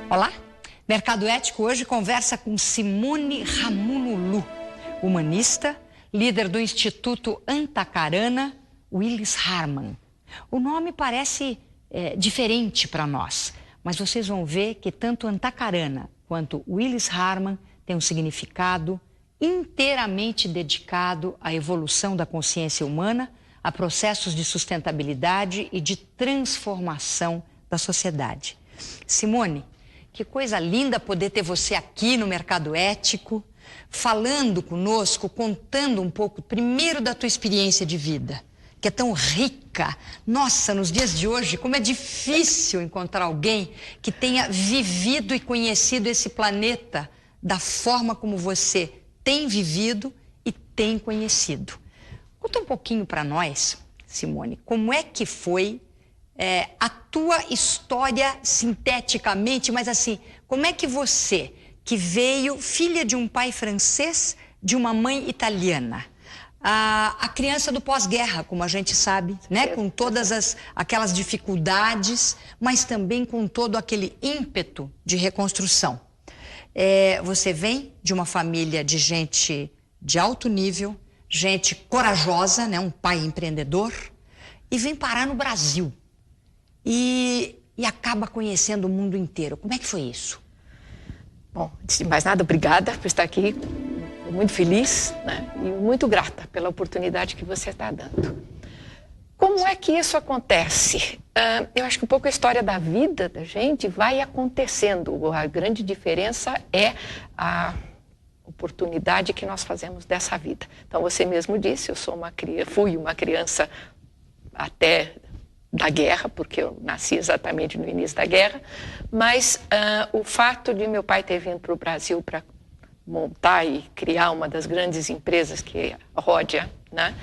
Olá, Mercado Ético hoje conversa com Simone Ramunulu, humanista, líder do Instituto Antacarana Willis Harman. O nome parece diferente para nós, mas vocês vão ver que tanto Antacarana quanto Willis Harman têm um significado inteiramente dedicado à evolução da consciência humana, a processos de sustentabilidade e de transformação da sociedade. Simone, que coisa linda poder ter você aqui no Mercado Ético, falando conosco, contando um pouco primeiro da tua experiência de vida, que é tão rica. Nossa, nos dias de hoje, como é difícil encontrar alguém que tenha vivido e conhecido esse planeta da forma como você tem vivido e tem conhecido. Conta um pouquinho para nós, Simone, como é que foi a tua história sinteticamente, mas assim, como é que você, que veio filha de um pai francês, de uma mãe italiana, a criança do pós-guerra, como a gente sabe, né? Com todas aquelas dificuldades, mas também com todo aquele ímpeto de reconstrução. Você vem de uma família de gente de alto nível, gente corajosa, né? Um pai empreendedor, e vem parar no Brasil. E acaba conhecendo o mundo inteiro. Como é que foi isso? Bom, antes de mais nada, obrigada por estar aqui. Estou muito feliz, né? E muito grata pela oportunidade que você está dando. Como é que isso acontece? Eu acho que um pouco a história da vida da gente vai acontecendo. A grande diferença é a oportunidade que nós fazemos dessa vida. Então, você mesmo disse, fui uma criança até da guerra, porque eu nasci exatamente no início da guerra, mas o fato de meu pai ter vindo para o Brasil para montar e criar uma das grandes empresas, que é a Ródia, né,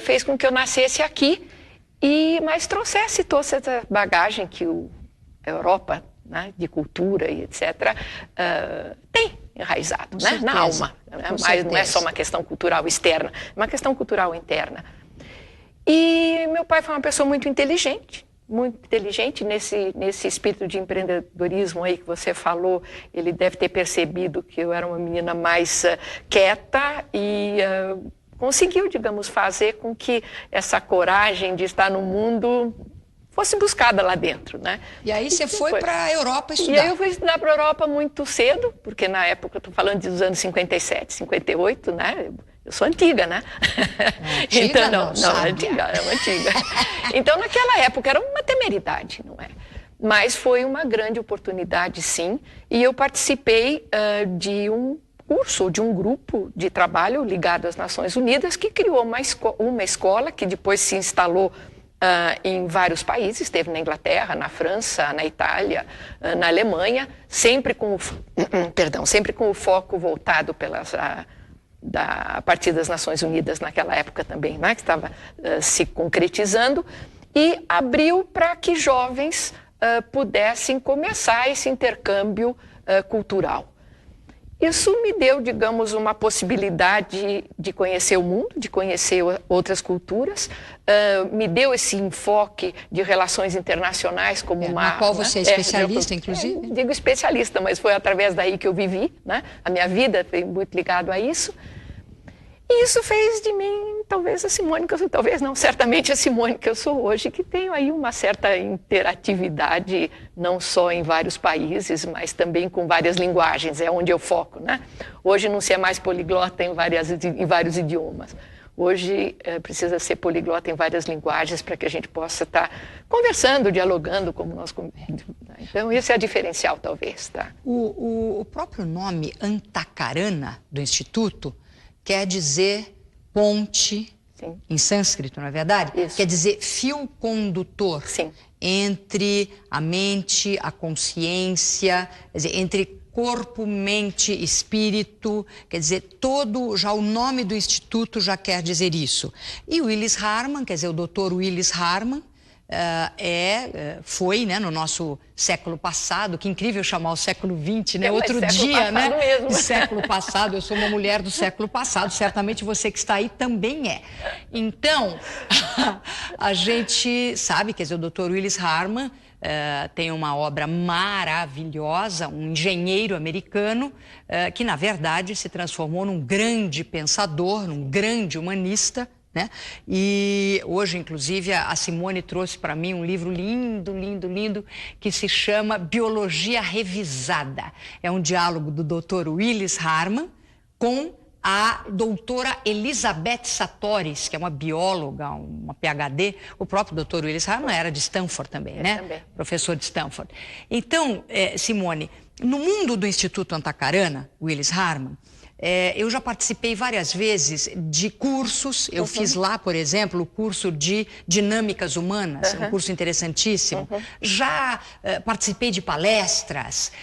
fez com que eu nascesse aqui, mas trouxesse toda essa bagagem que a Europa, né, de cultura e etc., tem enraizado, né, na alma. Mas não é só uma questão cultural externa, é uma questão cultural interna. E meu pai foi uma pessoa muito inteligente nesse espírito de empreendedorismo aí que você falou. Ele deve ter percebido que eu era uma menina mais quieta e conseguiu, digamos, fazer com que essa coragem de estar no mundo fosse buscada lá dentro, né? E aí você foi para a Europa estudar? E aí eu fui estudar para a Europa muito cedo, porque na época, eu estou falando dos anos 57, 58, né? Eu sou antiga, né? Antiga, então, não, antiga. Então, naquela época, era uma temeridade, não é? Mas foi uma grande oportunidade, sim. E eu participei de um curso, de um grupo de trabalho ligado às Nações Unidas, que criou uma escola que depois se instalou em vários países. Esteve na Inglaterra, na França, na Itália, na Alemanha, sempre com o foco voltado a partir das Nações Unidas naquela época também, né, que estava se concretizando, e abriu para que jovens pudessem começar esse intercâmbio cultural. Isso me deu, digamos, uma possibilidade de conhecer o mundo, de conhecer outras culturas, me deu esse enfoque de relações internacionais como na qual você é especialista, inclusive? Digo especialista, mas foi através daí que eu vivi, né? A minha vida foi muito ligado a isso. E isso fez de mim, talvez, a Simone que eu sou, talvez não, certamente a Simone que eu sou hoje, que tenho aí uma certa interatividade, não só em vários países, mas também com várias linguagens, é onde eu foco, né? Hoje não se é mais poliglota em vários idiomas. Hoje precisa ser poliglota em várias linguagens para que a gente possa estar conversando, dialogando como nós conversamos. Então, esse é o diferencial, talvez. Tá? O próprio nome Antacarana do Instituto quer dizer ponte, sim, em sânscrito, não é verdade? Isso. Quer dizer fio condutor, sim, entre a mente, a consciência, quer dizer, entre corpo, mente, espírito, quer dizer, já o nome do Instituto já quer dizer isso. E o Willis Harman, quer dizer, o Dr. Willis Harman, foi, né, no nosso século passado, que incrível chamar o século XX, né? Outro dia, né? Mesmo. Século passado, eu sou uma mulher do século passado, certamente você que está aí também é. Então, a gente sabe, quer dizer, o Dr. Willis Harman tem uma obra maravilhosa, um engenheiro americano que, na verdade, se transformou num grande pensador, num grande humanista, né? E hoje, inclusive, a Simone trouxe para mim um livro lindo, lindo, lindo, que se chama Biologia Revisada. É um diálogo do Dr. Willis Harman com a doutora Elizabeth Sattouris, que é uma bióloga, uma PhD. O próprio Dr. Willis Harman era de Stanford também, né? Também. Professor de Stanford. Então, Simone, no mundo do Instituto Antacarana, Willis Harman, eu já participei várias vezes de cursos. Eu fiz lá, por exemplo, o curso de Dinâmicas Humanas, um curso interessantíssimo. Já participei de palestras,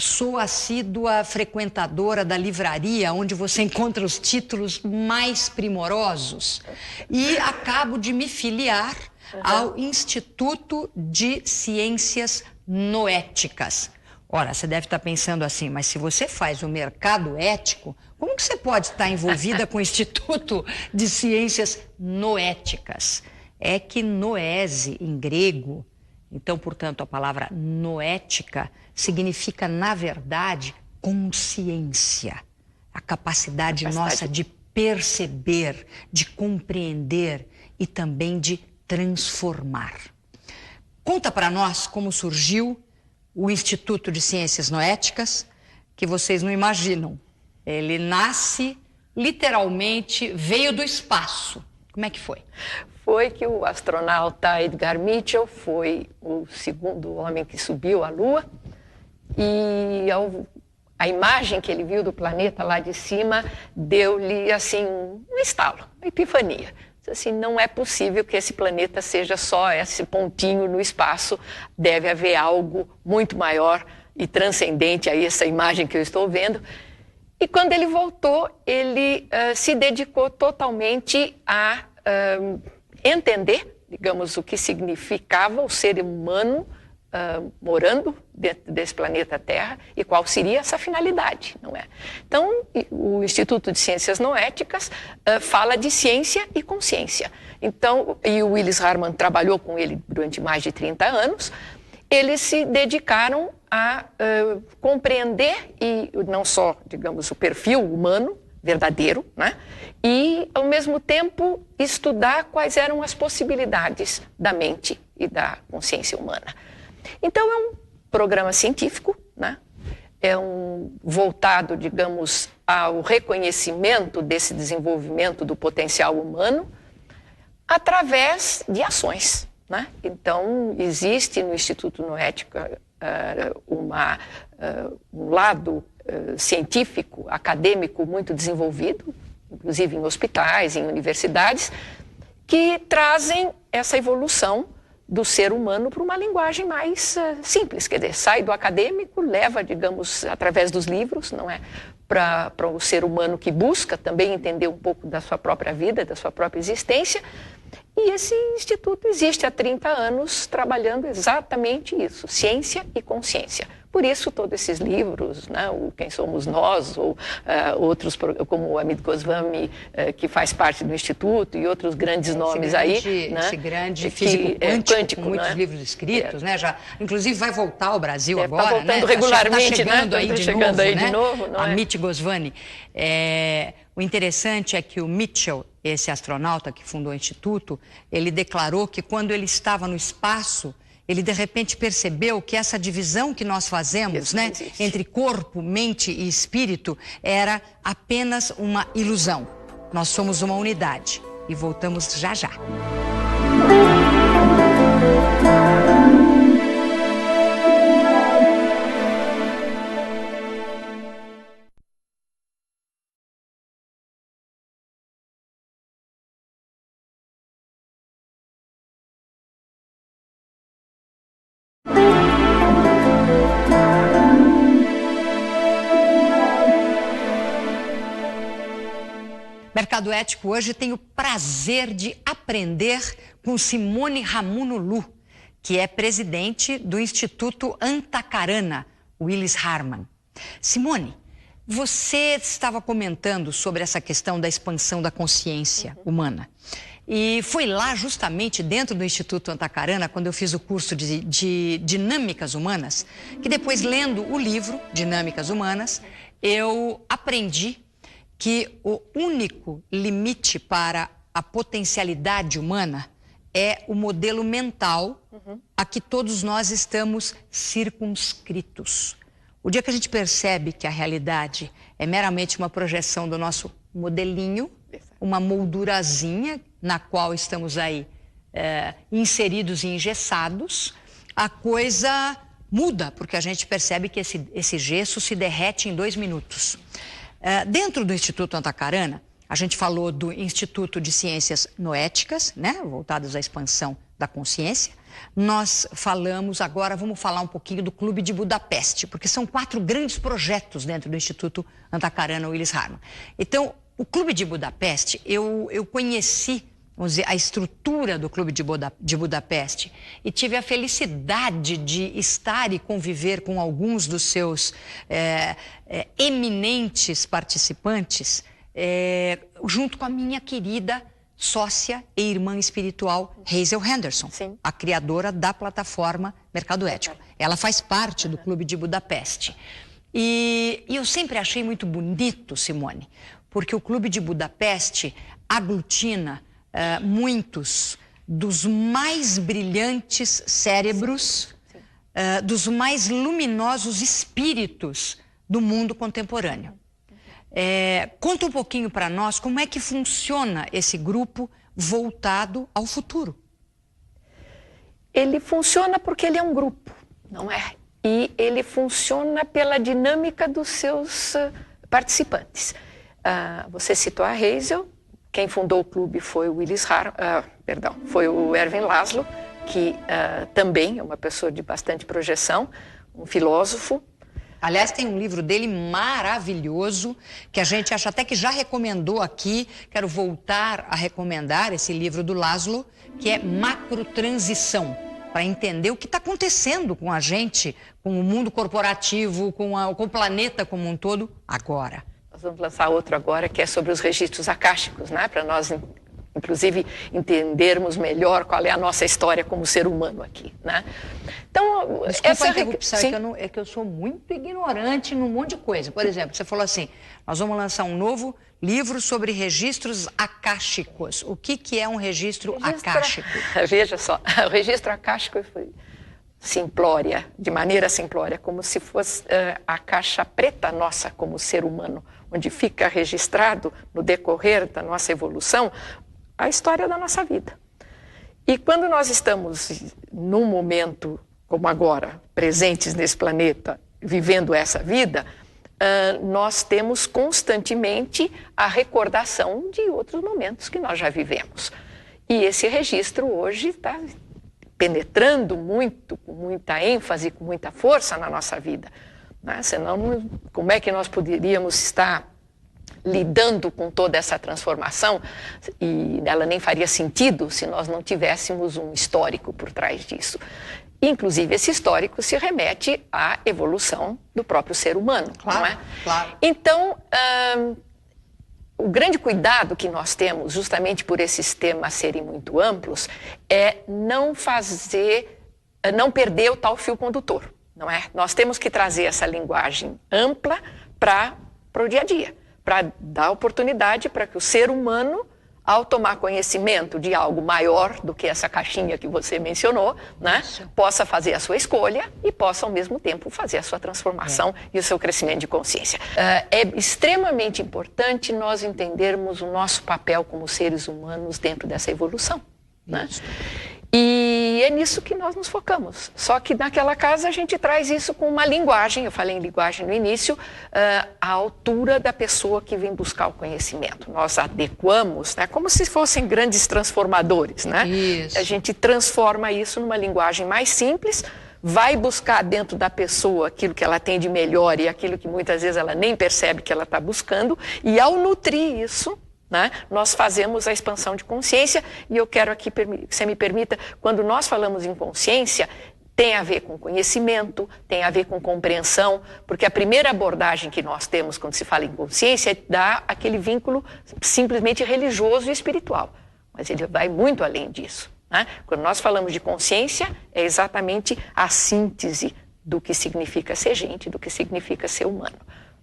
sou assídua frequentadora da livraria, onde você encontra os títulos mais primorosos. E acabo de me filiar ao Instituto de Ciências Noéticas. Ora, você deve estar pensando assim, mas se você faz o mercado ético, como que você pode estar envolvida com o Instituto de Ciências Noéticas? É que noese, em grego, então, portanto, a palavra noética significa, na verdade, consciência. A capacidade nossa de perceber, de compreender e também de transformar. Conta para nós como surgiu o Instituto de Ciências Noéticas, que vocês não imaginam. Ele nasce, literalmente, veio do espaço. Como é que foi? Foi que o astronauta Edgar Mitchell foi o segundo homem que subiu à Lua, e a imagem que ele viu do planeta lá de cima deu-lhe, assim, um estalo, uma epifania. Assim, não é possível que esse planeta seja só esse pontinho no espaço, deve haver algo muito maior e transcendente a essa imagem que eu estou vendo. E quando ele voltou, ele se dedicou totalmente a entender, digamos, o que significava o ser humano morando dentro desse planeta Terra e qual seria essa finalidade, não é? Então, o Instituto de Ciências Noéticas fala de ciência e consciência. Então, e o Willis Harman trabalhou com ele durante mais de 30 anos, eles se dedicaram a compreender, e não só, digamos, o perfil humano verdadeiro, né? E, ao mesmo tempo, estudar quais eram as possibilidades da mente e da consciência humana. Então, é um programa científico, né? É voltado, digamos, ao reconhecimento desse desenvolvimento do potencial humano através de ações, né? Então, existe no Instituto Noética um lado científico, acadêmico muito desenvolvido, inclusive em hospitais, em universidades, que trazem essa evolução do ser humano para uma linguagem mais simples, quer dizer, sai do acadêmico, leva, digamos, através dos livros, não é, para o ser humano que busca também entender um pouco da sua própria vida, da sua própria existência. E esse instituto existe há 30 anos trabalhando exatamente isso, ciência e consciência. Por isso, todos esses livros, né, o Quem Somos Nós, ou outros, como o Amit Goswami, que faz parte do Instituto, e outros grandes nomes aí. Né, esse grande físico quântico, com muitos livros escritos, né, já, inclusive vai voltar ao Brasil agora. Está voltando regularmente, tá chegando, né? aí de novo, né? Amit Goswami. O interessante é que o Mitchell, esse astronauta que fundou o Instituto, ele declarou que quando ele estava no espaço, ele de repente percebeu que essa divisão que nós fazemos, né, entre corpo, mente e espírito, era apenas uma ilusão. Nós somos uma unidade. E voltamos já já. Mercado Ético hoje tem o prazer de aprender com Simone Ramunulu, que é presidente do Instituto Antacarana, Willis Harman. Simone, você estava comentando sobre essa questão da expansão da consciência humana. E foi lá, justamente dentro do Instituto Antacarana, quando eu fiz o curso de Dinâmicas Humanas, que depois, lendo o livro Dinâmicas Humanas, eu aprendi que o único limite para a potencialidade humana é o modelo mental a que todos nós estamos circunscritos. O dia que a gente percebe que a realidade é meramente uma projeção do nosso modelinho, uma moldurazinha na qual estamos aí inseridos e engessados, a coisa muda, porque a gente percebe que esse gesso se derrete em 2 minutos. Dentro do Instituto Antacarana, a gente falou do Instituto de Ciências Noéticas, né, voltadas à expansão da consciência. Nós falamos, agora vamos falar um pouquinho do Clube de Budapeste, porque são 4 grandes projetos dentro do Instituto Antacarana Willis Harman. Então, o Clube de Budapeste, eu conheci, vamos dizer, a estrutura do Clube de Budapeste e tive a felicidade de estar e conviver com alguns dos seus eminentes participantes, junto com a minha querida sócia e irmã espiritual Hazel Henderson, Sim. a criadora da plataforma Mercado Ético. Ela faz parte do Clube de Budapeste. E eu sempre achei muito bonito, Simone, porque o Clube de Budapeste aglutina muitos dos mais brilhantes cérebros, dos mais luminosos espíritos do mundo contemporâneo. Conta um pouquinho para nós como é que funciona esse grupo voltado ao futuro. Ele funciona porque ele é um grupo, não é? E ele funciona pela dinâmica dos seus participantes. Você citou a Hazel, quem fundou o clube foi o foi o Ervin Laszlo, que também é uma pessoa de bastante projeção, um filósofo. Aliás, tem um livro dele maravilhoso, que a gente acha até que já recomendou aqui. Quero voltar a recomendar esse livro do Laszlo, que é Macrotransição, para entender o que está acontecendo com a gente, com o mundo corporativo, com o planeta como um todo, agora. Nós vamos lançar outro agora, que é sobre os registros akáshicos, né? Para nós, inclusive, entendermos melhor qual é a nossa história como ser humano aqui, né? Então, desculpa a interrupção, é que eu sou muito ignorante num monte de coisa. Por exemplo, você falou assim, nós vamos lançar um novo livro sobre registros akáshicos. O que é um registro akáshico? Veja só, o registro akáshico foi simplória, de maneira simplória, como se fosse a caixa preta nossa como ser humano, onde fica registrado no decorrer da nossa evolução a história da nossa vida. E quando nós estamos num momento como agora, presentes nesse planeta, vivendo essa vida, nós temos constantemente a recordação de outros momentos que nós já vivemos. E esse registro hoje está penetrando muito, com muita ênfase, com muita força na nossa vida, né? Senão, como é que nós poderíamos estar lidando com toda essa transformação? E ela nem faria sentido se nós não tivéssemos um histórico por trás disso. Inclusive, esse histórico se remete à evolução do próprio ser humano, claro, não é? Claro. Então, o grande cuidado que nós temos, justamente por esses temas serem muito amplos, é não perder o tal fio condutor, não é? Nós temos que trazer essa linguagem ampla para o dia a dia, para dar oportunidade para que o ser humano, ao tomar conhecimento de algo maior do que essa caixinha que você mencionou, né, possa fazer a sua escolha e possa, ao mesmo tempo, fazer a sua transformação e o seu crescimento de consciência. É extremamente importante nós entendermos o nosso papel como seres humanos dentro dessa evolução, né? E é nisso que nós nos focamos. Só que naquela casa a gente traz isso com uma linguagem, eu falei em linguagem no início, à altura da pessoa que vem buscar o conhecimento. Nós adequamos, né, como se fossem grandes transformadores, né? Isso. A gente transforma isso numa linguagem mais simples, vai buscar dentro da pessoa aquilo que ela tem de melhor e aquilo que muitas vezes ela nem percebe que ela está buscando, e ao nutrir isso, né, nós fazemos a expansão de consciência. E eu quero aqui que você me permita, quando nós falamos em consciência, tem a ver com conhecimento, tem a ver com compreensão, porque a primeira abordagem que nós temos quando se fala em consciência é dar aquele vínculo simplesmente religioso e espiritual. mas ele vai muito além disso, né? Quando nós falamos de consciência, é exatamente a síntese do que significa ser gente, do que significa ser humano.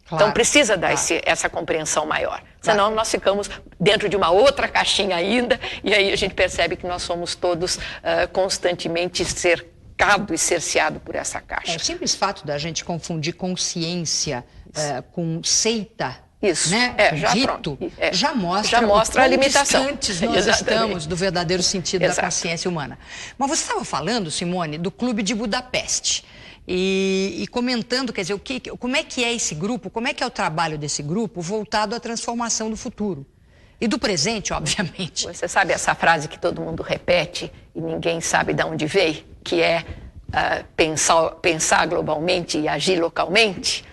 Claro, então precisa dar essa compreensão maior, senão nós ficamos dentro de uma outra caixinha ainda, e aí a gente percebe que nós somos todos constantemente cercados e cerceados por essa caixa. O simples fato da gente confundir consciência com seita, isso, né? Dito, já mostra a limitação. Nós estamos do verdadeiro sentido da consciência humana. Mas você estava falando, Simone, do Clube de Budapeste. E comentando, quer dizer, como é que é esse grupo, como é que é o trabalho desse grupo voltado à transformação do futuro. E do presente, obviamente. Você sabe essa frase que todo mundo repete e ninguém sabe de onde veio, que é pensar globalmente e agir localmente?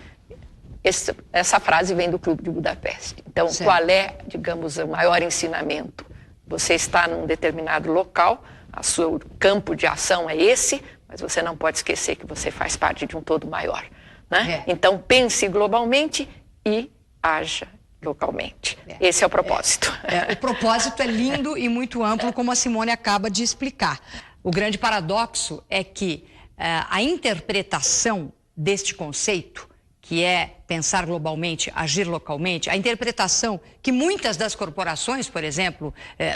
Essa frase vem do Clube de Budapeste. Então, qual é, digamos, o maior ensinamento? Você está num determinado local, o seu campo de ação é esse, mas você não pode esquecer que você faz parte de um todo maior, né? Então, pense globalmente e haja localmente. Esse é o propósito. O propósito é lindo e muito amplo, como a Simone acaba de explicar. O grande paradoxo é que a interpretação deste conceito, que é pensar globalmente, agir localmente, a interpretação que muitas das corporações, por exemplo,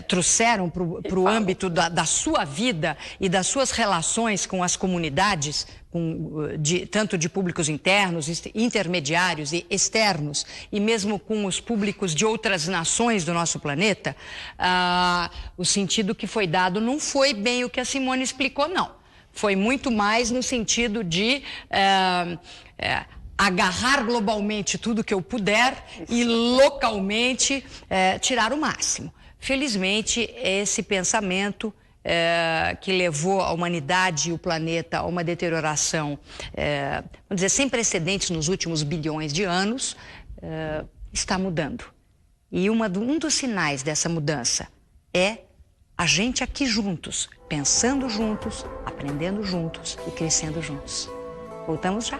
trouxeram para o âmbito da sua vida e das suas relações com as comunidades, tanto de públicos internos, intermediários e externos, e mesmo com os públicos de outras nações do nosso planeta, o sentido que foi dado não foi bem o que a Simone explicou, não. Foi muito mais no sentido de agarrar globalmente tudo que eu puder e localmente tirar o máximo. Felizmente, esse pensamento que levou a humanidade e o planeta a uma deterioração, vamos dizer, sem precedentes nos últimos bilhões de anos, está mudando. E um dos sinais dessa mudança é a gente aqui juntos, pensando juntos, aprendendo juntos e crescendo juntos. Voltamos já.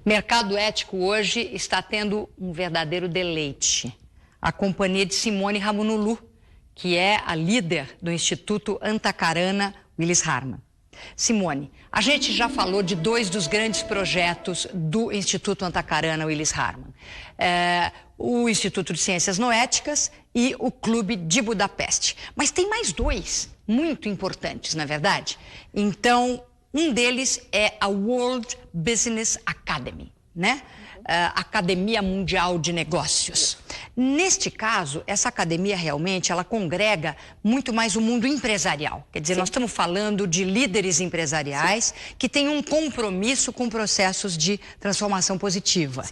Mercado Ético hoje está tendo um verdadeiro deleite. A companhia de Simone Ramunulu, que é a líder do Instituto Antacarana Willis Harman. Simone, a gente já falou de dois dos grandes projetos do Instituto Antacarana Willis Harman. O Instituto de Ciências Noéticas e o Clube de Budapeste. Mas tem mais dois muito importantes, na verdade. Então, um deles é a World Business Academy, né? Academia Mundial de Negócios. Neste caso, essa academia realmente, ela congrega muito mais o mundo empresarial. Quer dizer, nós estamos falando de líderes empresariais que têm um compromisso com processos de transformação positiva.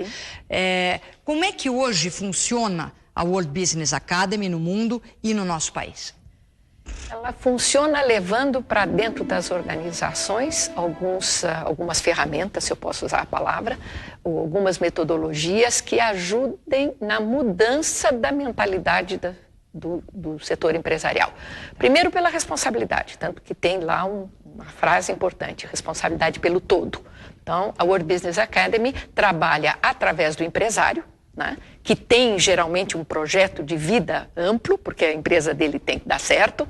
Como é que hoje funciona a World Business Academy no mundo e no nosso país? Ela funciona levando para dentro das organizações algumas ferramentas, se eu posso usar a palavra, ou algumas metodologias que ajudem na mudança da mentalidade do setor empresarial. Primeiro pela responsabilidade, tanto que tem lá uma frase importante, responsabilidade pelo todo. Então, a World Business Academy trabalha através do empresário, né, que tem geralmente um projeto de vida amplo, porque a empresa dele tem que dar certo,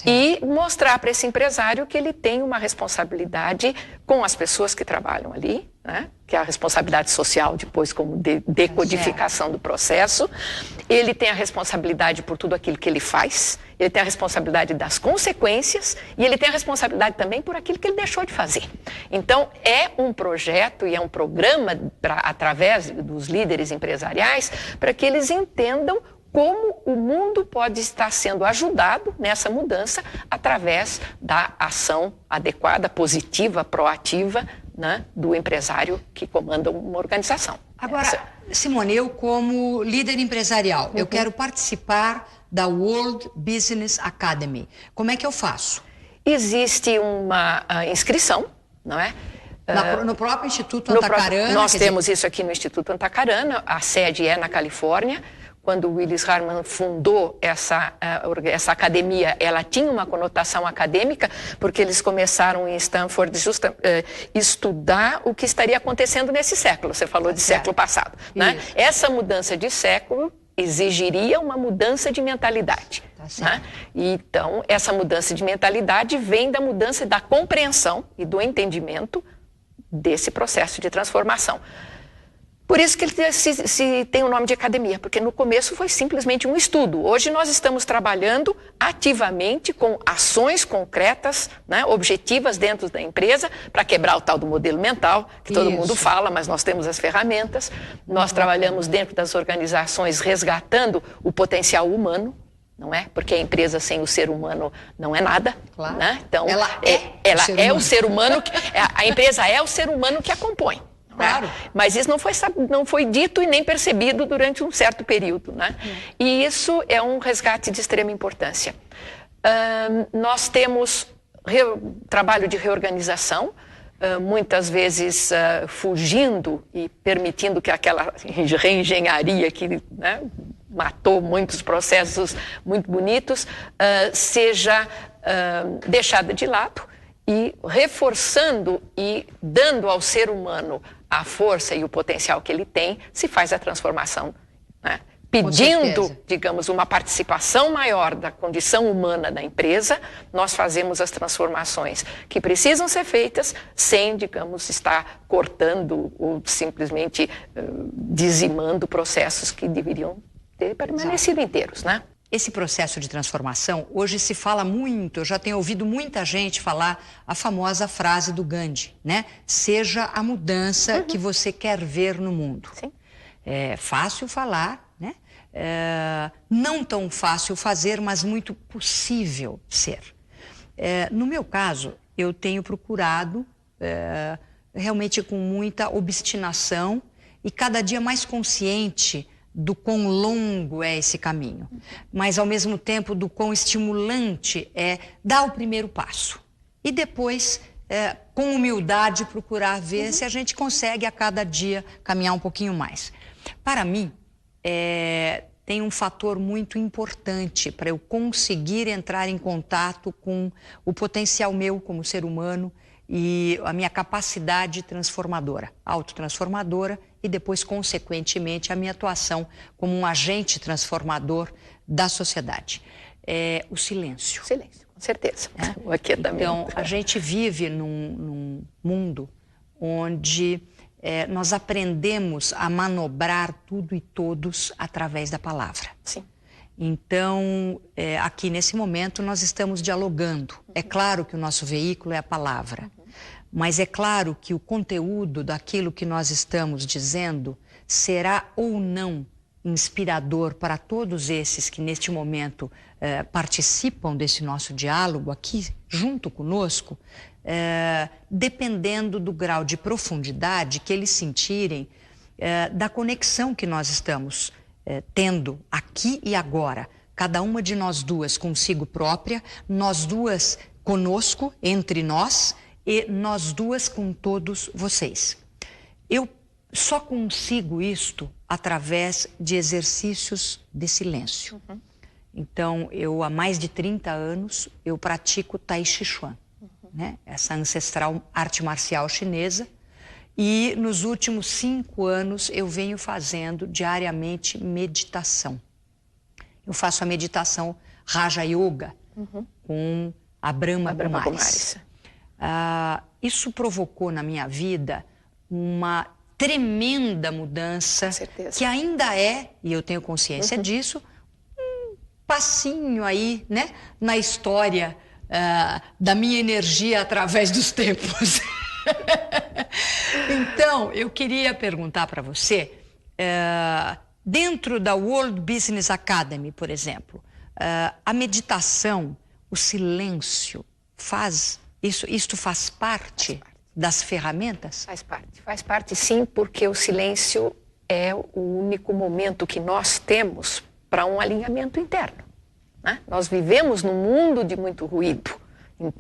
e mostrar para esse empresário que ele tem uma responsabilidade com as pessoas que trabalham ali, né, que é a responsabilidade social depois como decodificação do processo. Ele tem a responsabilidade por tudo aquilo que ele faz, ele tem a responsabilidade das consequências e ele tem a responsabilidade também por aquilo que ele deixou de fazer. Então, é um projeto e é um programa através dos líderes empresariais para que eles entendam como o mundo pode estar sendo ajudado nessa mudança através da ação adequada, positiva, proativa, né, do empresário que comanda uma organização. Agora, Simone, eu como líder empresarial, eu quero participar da World Business Academy. Como é que eu faço? existe uma inscrição, não é? No próprio Instituto Antacarana? Nós temos isso aqui no Instituto Antacarana, a sede é na Califórnia. Quando o Willis Harman fundou essa academia, ela tinha uma conotação acadêmica, porque eles começaram em Stanford estudar o que estaria acontecendo nesse século. Você falou de século passado, né? Essa mudança de século exigiria uma mudança de mentalidade. Né? Então, essa mudança de mentalidade vem da mudança da compreensão e do entendimento desse processo de transformação. Por isso que ele se tem o nome de academia, porque no começo foi simplesmente um estudo. Hoje nós estamos trabalhando ativamente com ações concretas, né, objetivas dentro da empresa, para quebrar o tal do modelo mental, que todo mundo fala, mas nós temos as ferramentas. Nós trabalhamos dentro das organizações resgatando o potencial humano, não é? Porque a empresa sem o ser humano não é nada. Claro. Né? Então, ela é o ser humano, a empresa é o ser humano que a compõe. Claro. Mas isso não foi dito e nem percebido durante um certo período. Né? E isso é um resgate de extrema importância. Nós temos trabalho de reorganização, muitas vezes fugindo e permitindo que aquela reengenharia que, né, matou muitos processos muito bonitos, seja deixada de lado e reforçando e dando ao ser humano a força e o potencial que ele tem, se faz a transformação, né? Pedindo, digamos, uma participação maior da condição humana da empresa, nós fazemos as transformações que precisam ser feitas sem, digamos, estar cortando ou simplesmente dizimando processos que deveriam ter permanecido inteiros, né? Esse processo de transformação, hoje se fala muito, eu já tenho ouvido muita gente falar a famosa frase do Gandhi, né? Seja a mudança que você quer ver no mundo. Sim. É fácil falar, né? Não tão fácil fazer, mas muito possível ser. No meu caso, eu tenho procurado realmente com muita obstinação e cada dia mais consciente do quão longo é esse caminho, mas ao mesmo tempo do quão estimulante é dar o primeiro passo e depois, com humildade, procurar ver se a gente consegue a cada dia caminhar um pouquinho mais. Para mim, tem um fator muito importante para eu conseguir entrar em contato com o potencial meu como ser humano e a minha capacidade transformadora, autotransformadora, e depois, consequentemente, a minha atuação como um agente transformador da sociedade. O silêncio. Silêncio, com certeza. O aquietamento. Então, a gente vive num mundo onde nós aprendemos a manobrar tudo e todos através da palavra. Sim. Então, aqui nesse momento, nós estamos dialogando. É claro que o nosso veículo é a palavra. Mas é claro que o conteúdo daquilo que nós estamos dizendo será ou não inspirador para todos esses que neste momento participam desse nosso diálogo aqui junto conosco, dependendo do grau de profundidade que eles sentirem da conexão que nós estamos tendo aqui e agora. Cada uma de nós duas consigo própria, nós duas conosco, entre nós, e nós duas com todos vocês. Eu só consigo isto através de exercícios de silêncio. Então, eu há mais de 30 anos, eu pratico Tai Chi Chuan, né? Essa ancestral arte marcial chinesa. E nos últimos 5 anos eu venho fazendo diariamente meditação. Eu faço a meditação Raja Yoga com a Brahma Kumaris. Isso provocou na minha vida uma tremenda mudança, que ainda e eu tenho consciência disso, um passinho aí, né, na história da minha energia através dos tempos. Então, eu queria perguntar para você, dentro da World Business Academy, por exemplo, a meditação, o silêncio, isto faz parte das ferramentas? Faz parte sim, porque o silêncio é o único momento que nós temos para um alinhamento interno, né? Nós vivemos num mundo de muito ruído interno.